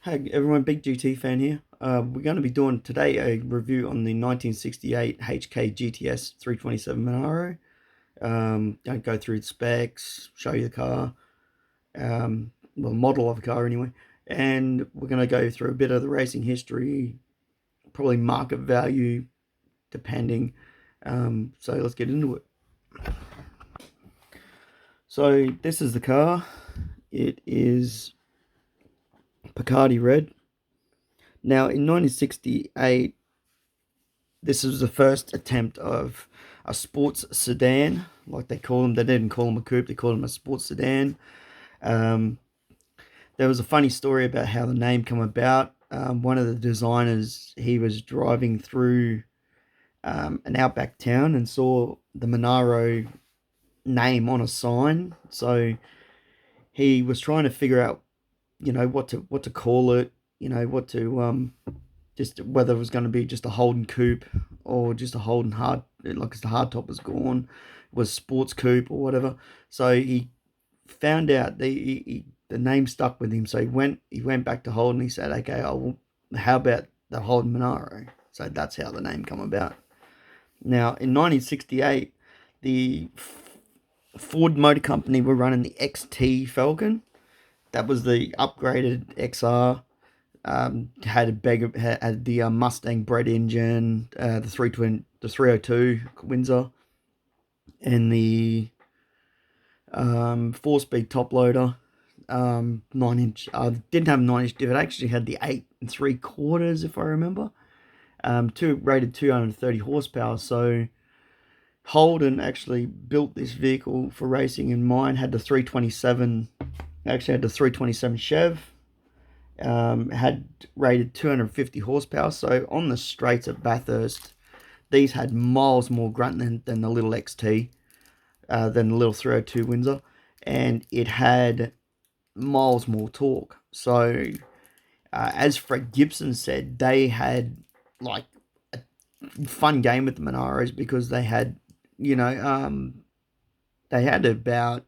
Hey everyone, big GT fan here. We're going to be doing today a review on the 1968 HK GTS 327 Monaro. Going to go through the specs, show you the car, well, model of the car anyway, and we're going to go through a bit of the racing history, probably market value, depending. So let's get into it. So this is the car. It is Picardy red. Now in 1968, this was the first attempt of a sports sedan, like they call them. They didn't call them a coupe; they called them a sports sedan. Um, there was a funny story about how the name came about. One of the designers, he was driving through an outback town and saw the Monaro name on a sign. So he was trying to figure out, what to call it. What to just whether it was going to be just a Holden coupe or just a Holden hard, like the hard top was gone, was sports coupe or whatever. So he found out the name stuck with him. So he went back to Holden. He said, okay, how about the Holden Monaro? So that's how the name come about. Now in 1968, the Ford Motor Company were running the XT Falcon. That was the upgraded XR. Had the Mustang bred engine, the 302 Windsor, and the 4-speed top loader. 9 inch. Didn't have a 9 inch div. It actually had the 8 3/4, if I remember. Rated 230 horsepower. So Holden actually built this vehicle for racing in mind. Had the 327. Actually had the 327 Chev. Had rated 250 horsepower. So on the straights at Bathurst, these had miles more grunt than the little XT, than the little 302 Windsor, and it had miles more torque. So, as Fred Gibson said, they had like a fun game with the Monaros because they had, they had about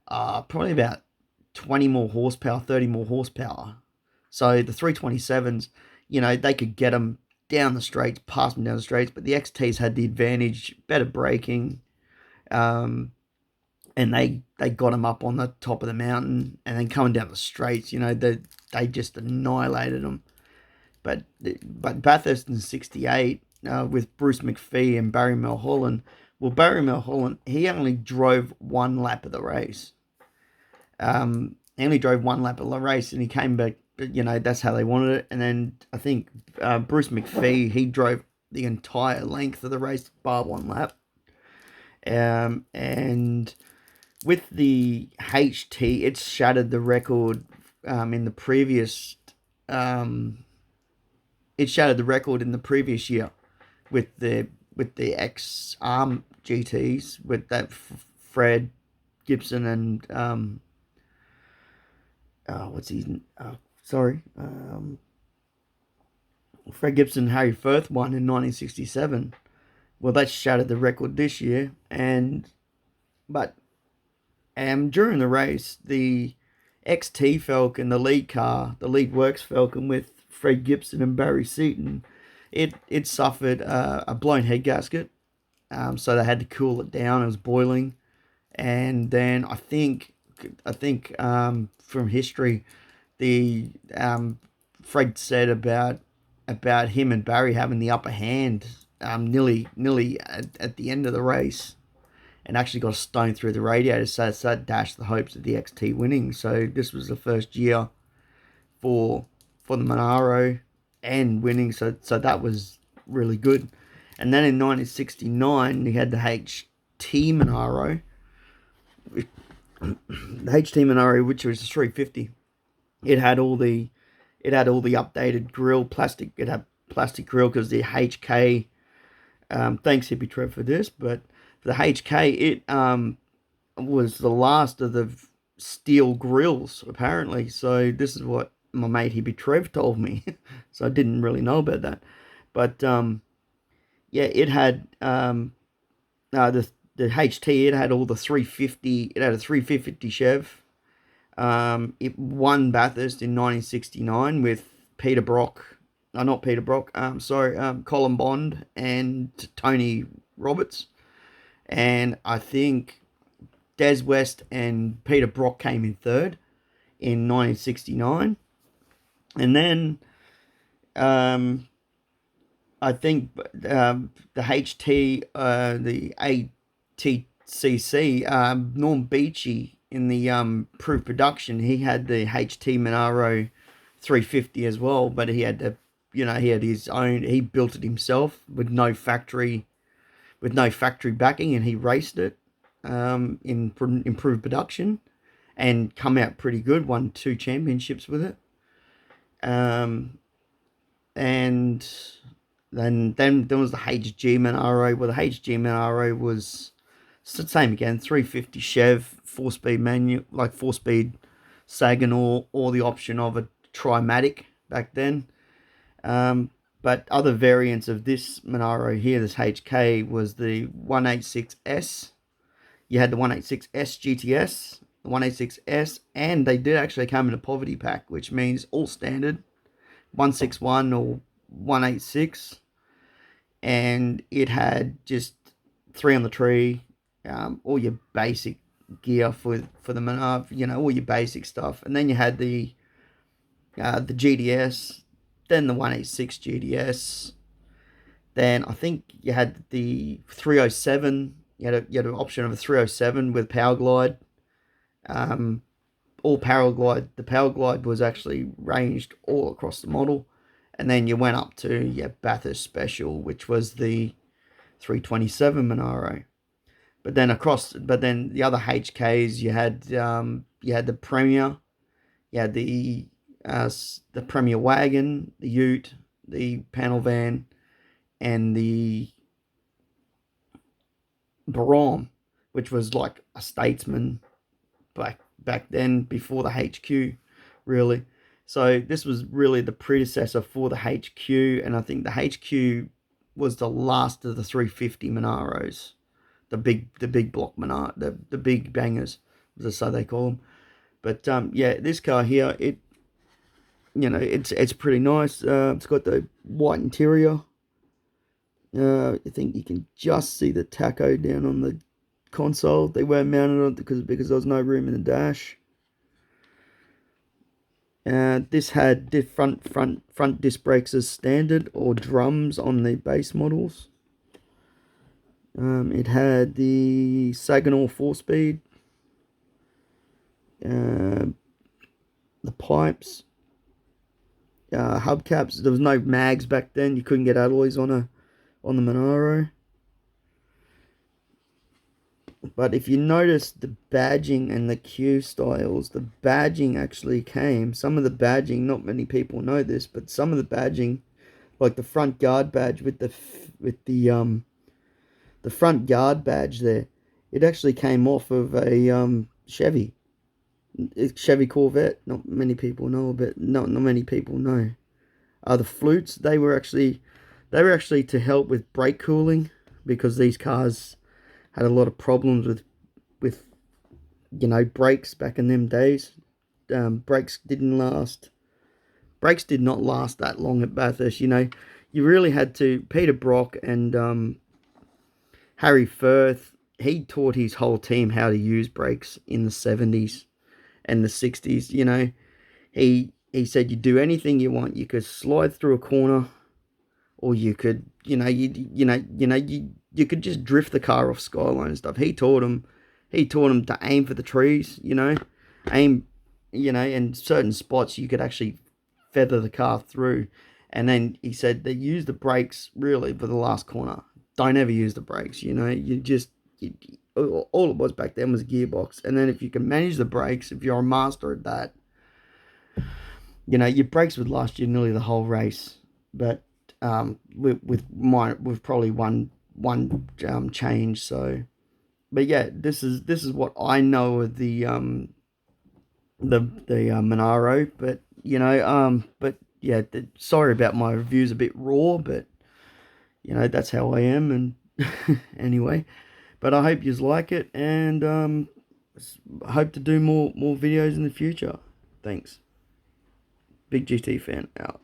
probably about 20 more horsepower, 30 more horsepower. So the 327s, they could get them down the straights, pass them down the straights, but the XTs had the advantage, better braking, and they got them up on the top of the mountain, and then coming down the straights, they just annihilated them. But Bathurst in '68, with Bruce McPhee and Barry Mulholland, well, Barry Mulholland, he only drove one lap of the race. He only drove one lap of the race, and he came back. That's how they wanted it. And then I think Bruce McPhee, he drove the entire length of the race, bar one lap. And with the HT, it shattered the record in the previous. It shattered the record in the previous year with the X Arm GTs with that Fred Gibson and what's his sorry Fred Gibson, Harry Firth won in 1967. Well, that shattered the record this year, but during the race, the XT Falcon, the lead car, the lead works Falcon with Fred Gibson and Barry Seaton, it suffered a blown head gasket, so they had to cool it down. It was boiling, and then I think from history, the Fred said about him and Barry having the upper hand, nearly at the end of the race, and actually got a stone through the radiator. So that dashed the hopes of the XT winning. So this was the first year for the Monaro and winning. So that was really good. And then in 1969, we had the HT Monaro, the HT Monaro, which was a 350. It had all the updated grill, plastic. It had plastic grill because the HK. Thanks Hippie Trev for this, but for the HK, it was the last of the steel grills apparently. So this is what my mate Hippie Trev told me. So I didn't really know about that, but yeah, it had the HT. It had all the 350. It had a 350 Chev. It won Bathurst in 1969 with Peter Brock, not Peter Brock, Colin Bond and Tony Roberts. And I think Des West and Peter Brock came in third in 1969. And then I think the the ATCC, Norm Beachy in the Proof Production, he had the HT Monaro 350 as well, but he had to, he had his own. He built it himself with no factory backing, and he raced it in improved production, and come out pretty good. Won 2 championships with it. And then there was the HG Monaro. Well, the HG Monaro was the same again, 350 Chev, 4-speed manual, like 4-speed Saginaw, or the option of a Trimatic back then. But other variants of this Monaro here, this HK, was the 186S. You had the 186S GTS, the 186S, and they did actually come in a poverty pack, which means all standard, 161 or 186, and it had just 3 on the tree, all your basic gear for the Monaro, all your basic stuff. And then you had the GDS, then the 186 GDS. Then I think you had the 307. You had an option of a 307 with Power Glide. All Power Glide. The Power Glide was actually ranged all across the model. And then you went up to your Bathurst Special, which was the 327 Monaro. But then the other HKs, you had the Premier, you had the Premier Wagon, the Ute, the panel van, and the Barom, which was like a Statesman back then, before the HQ, really. So this was really the predecessor for the HQ, and I think the HQ was the last of the 350 Monaros, the big block Monaro, the big bangers, so they call them. But yeah, this car here, it's pretty nice. It's got the white interior. I think you can just see the tacho down on the console. They weren't mounted on it because there was no room in the dash. This had front disc brakes as standard, or drums on the base models. It had the Saginaw 4-speed, the pipes, hubcaps. There was no mags back then. You couldn't get alloys on the Monaro. But if you notice the badging and the Q styles, the badging actually came. Some of the badging, not many people know this, but some of the badging, like the front guard badge with the front guard badge there, it actually came off of a Chevy Corvette. Not many people know, but not many people know. The flutes, they were actually to help with brake cooling, because these cars had a lot of problems with brakes back in them days. Brakes did not last that long at Bathurst. You really had to. Peter Brock and Harry Firth, he taught his whole team how to use brakes in the 70s and the 60s. He said, you do anything you want. You could slide through a corner, or you could, you could just drift the car off Skyline and stuff. He taught him to aim for the trees, aim, in certain spots you could actually feather the car through. And then he said they use the brakes really for the last corner. Don't ever use the brakes, all it was back then was a gearbox. And then if you can manage the brakes, if you're a master at that, your brakes would last you nearly the whole race. But with probably one change. So, but yeah, this is what I know of the Monaro. But but yeah, sorry about my reviews, a bit raw, but that's how I am. And anyway, but I hope you like it, and hope to do more videos in the future. Thanks. Big GT fan out.